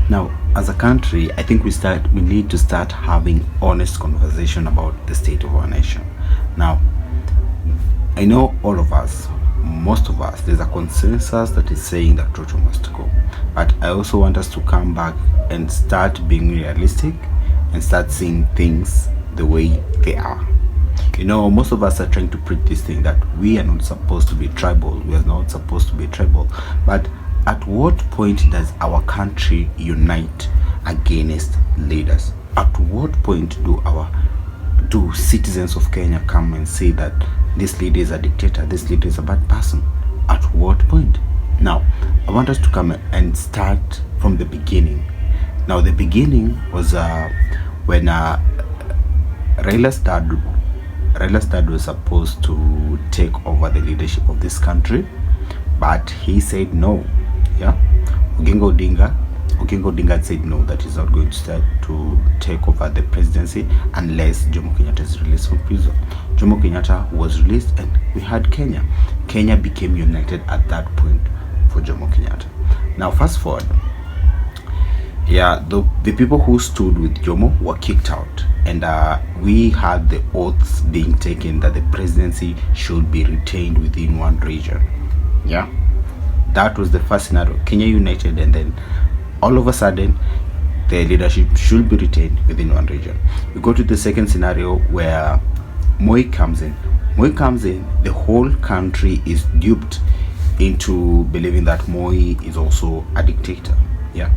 Now, as a country, I think we need to start having honest conversation about the state of our nation. Now, I know all of us, most of us, there's a consensus that is saying that Ruto must go. But I also want us to come back and start being realistic and start seeing things the way they are. Most of us are trying to preach this thing that we are not supposed to be tribal. We are not supposed to be tribal. But at what point does our country unite against leaders? At what point do citizens of Kenya come and say that this leader is a dictator, this leader is a bad person? At what point? Now, I want us to come and start from the beginning. Now, the beginning was when Raila's dad was supposed to take over the leadership of this country, but he said no. Yeah, Oginga Odinga said no, that he's not going to start to take over the presidency unless Jomo Kenyatta is released from prison. Jomo Kenyatta was released and we had Kenya. Kenya became united at that point for Jomo Kenyatta. Now fast forward, the people who stood with Jomo were kicked out, and we had the oaths being taken that the presidency should be retained within one region. Yeah, that was the first scenario. Kenya united, and then all of a sudden the leadership should be retained within one region. We go to the second scenario where Moi comes in. The whole country is duped into believing that Moi is also a dictator. Yeah,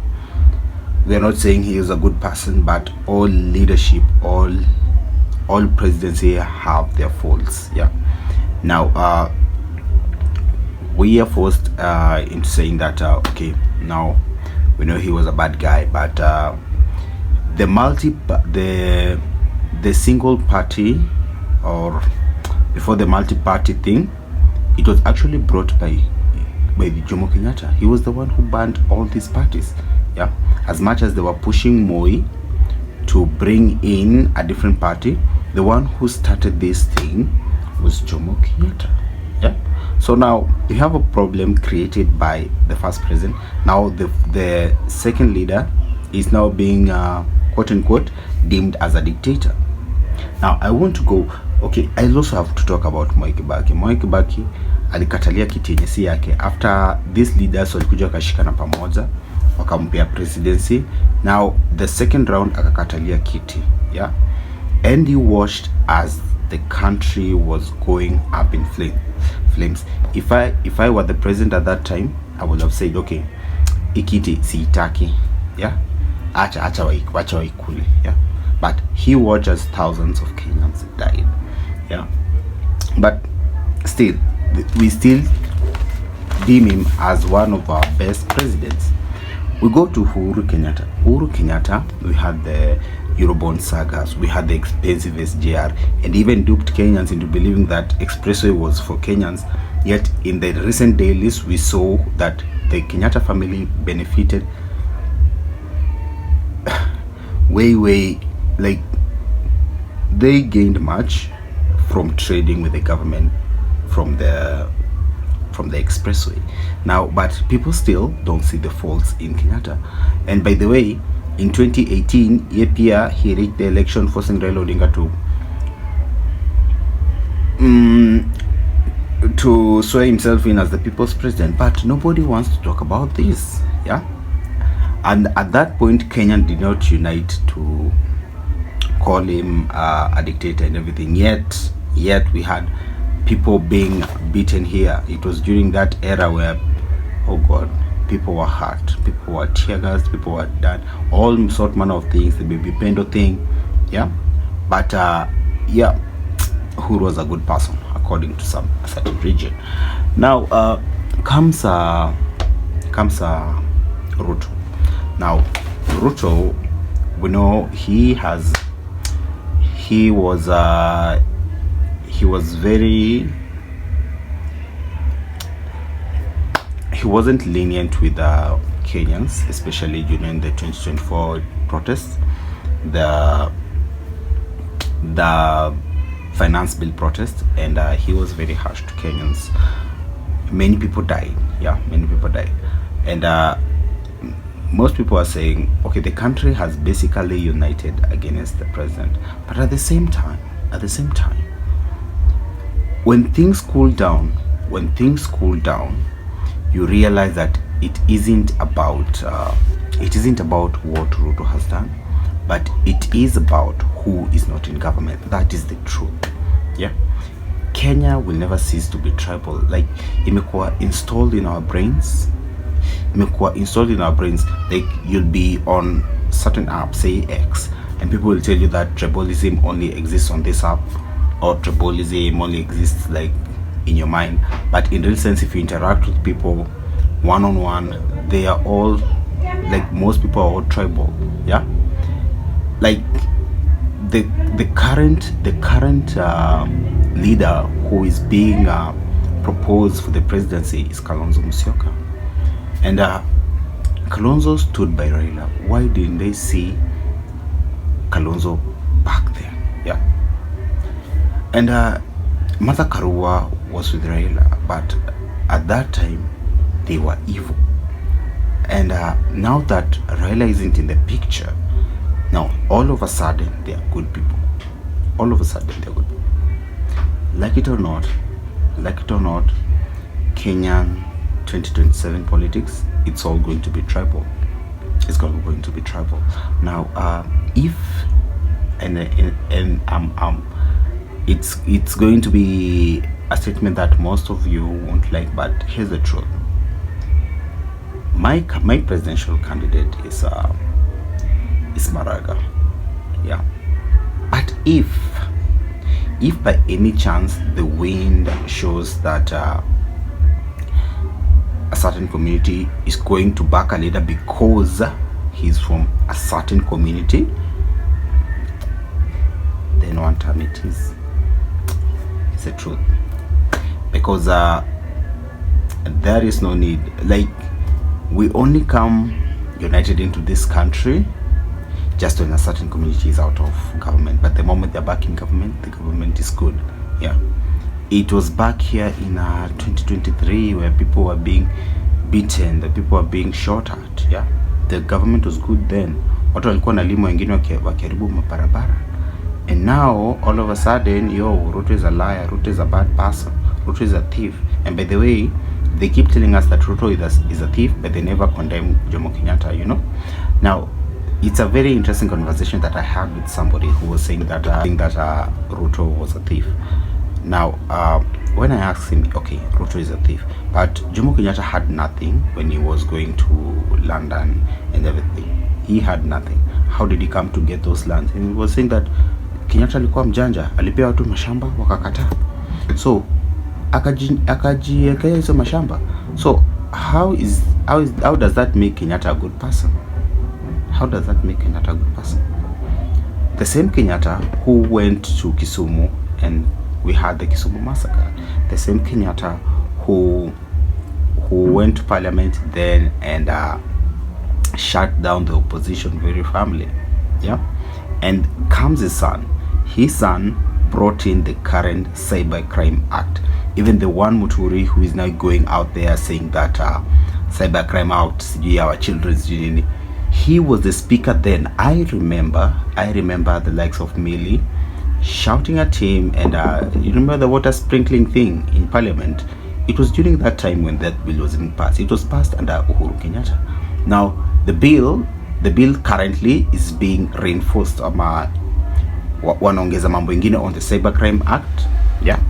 we are not saying he is a good person, but all leadership, all presidency have their faults. Yeah, now we are forced into saying that okay, now we know he was a bad guy, but the single party, or before the multi-party thing, it was actually brought by Jomo Kenyatta. He was the one who banned all these parties. Yeah, as much as they were pushing Moi to bring in a different party, the one who started this thing was Jomo Kenyatta. Yeah, so now you have a problem created by the first president. Now the second leader is now being quote unquote deemed as a dictator. Now I want to go, okay, I also have to talk about Mwai Kibaki. Mwai Kibaki alikatalia kiti yenye si yake after these leaders walikuja wakashikana pamoja wakampea presidency. Now the second round akakatalia kiti. Yeah, and you watched as the country was going up in flames. If I were the president at that time, I would have said, okay, ikiti siitaki. Yeah, acha waikule. Yeah, but he watched as thousands of Kenyans died. Yeah, but still we still deem him as one of our best presidents. We go to Uhuru Kenyatta. We had the Eurobond sagas, we had the expensive SGR, and even duped Kenyans into believing that expressway was for Kenyans. Yet in the recent dailies we saw that the Kenyatta family benefited way, like they gained much from trading with the government from the expressway. Now, but people still don't see the faults in Kenyatta. And by the way, in 2018, Yepia, he rigged the election, forcing Raila Odinga to swear himself in as the people's president. But nobody wants to talk about this. Yeah, and at that point, Kenya did not unite to call him a dictator and everything. Yet we had people being beaten here. It was during that era where, oh God, people were hurt, people were tear gassed, people were done all sort manner of things, the baby pendo thing. Yeah, but yeah, Uhuru was a good person according to a certain region. Now comes Ruto. Now Ruto, we know he wasn't lenient with Kenyans, especially during the 2024 protests, the finance bill protest, and he was very harsh to Kenyans. Many people died. Yeah, many people died. And most people are saying, okay, the country has basically united against the president. But at the same time, when things cool down, you realize that it isn't about what Ruto has done, but it is about who is not in government. That is the truth. Yeah, Kenya will never cease to be tribal. Like, imekuwa installed in our brains. Like, you'll be on certain app, say X, and people will tell you that tribalism only exists on this app, or tribalism only exists like in your mind. But in real sense, if you interact with people one-on-one, they are all, like, most people are all tribal. Yeah, like the current leader who is being proposed for the presidency is Kalonzo Musyoka, and Kalonzo stood by Raila. Why didn't they see Kalonzo back there? Yeah, and Martha Karua was with Raila, but at that time they were evil. And now that Raila isn't in the picture, now all of a sudden they are good people. Like it or not, Kenyan 2027 politics, it's all going to be tribal. Now, it's going to be a statement that most of you won't like, but here's the truth. My presidential candidate is Maraga. Yeah, but if by any chance the wind shows that a certain community is going to back a leader because he's from a certain community, then one time it is. It's the truth, because there is no need. Like, we only come united into this country just when a certain community is out of government. But the moment they're back in government, the government is good. Yeah, it was back here in 2023 where people were being beaten, the people were being shot at. Yeah, the government was good then. Watu walikuwa na limo, wengine wakiharibu mabarabara. And now all of a sudden, Ruto is a liar, Ruto is a bad person, Ruto is a thief. And by the way, they keep telling us that Ruto is a thief, but they never condemn Jomo Kenyatta, Now, it's a very interesting conversation that I had with somebody who was saying that Ruto was a thief. Now, when I asked him, okay, Ruto is a thief, but Jomo Kenyatta had nothing when he was going to London and everything. He had nothing. How did he come to get those lands? And he was saying that Kenyatta alikuwa mjanja, alipea watu mashamba wakakataa. So akajiwekea hizo mashamba. So how does that make Kenyatta a good person? The same Kenyatta who went to Kisumu and we had the Kisumu massacre. The same Kenyatta who went to parliament then and shut down the opposition very firmly. Yeah, and comes his son. His son brought in the current Cybercrime Act. Even the one Muturi who is now going out there saying that Cybercrime Act, our children's union. He was the speaker then. I remember the likes of Millie shouting at him, and you remember the water sprinkling thing in parliament. It was during that time when that bill was being passed. It was passed under Uhuru Kenyatta. Now the bill currently is being reinforced. Wanaongeza mambo ingine on the Cybercrime Act. Yeah,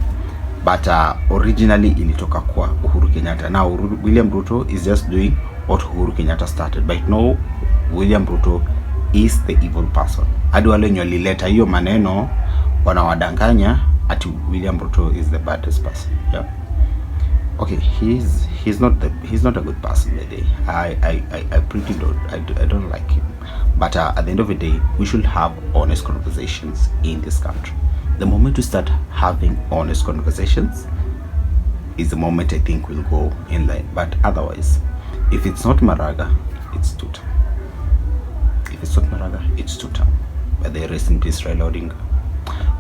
but originally ilitoka kwa Uhuru Kenyatta. Now William Ruto is just doing what Uhuru Kenyatta started. But no, William Ruto is the evil person. Hadi wale nyolileta hiyo maneno wanawadanganya ati William Ruto is the baddest person. Yeah, okay, he's not a good person today. I pretty I don't like him. But at the end of the day, we should have honest conversations in this country. The moment we start having honest conversations is the moment I think we'll go in line. But otherwise, if it's not Maraga, it's Tuta. But they rest in peace, Raila Odinga.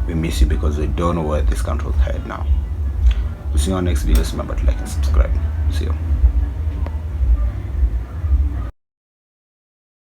We miss you because we don't know where this country will head now. We'll see you on next videos. Remember to like and subscribe. See you.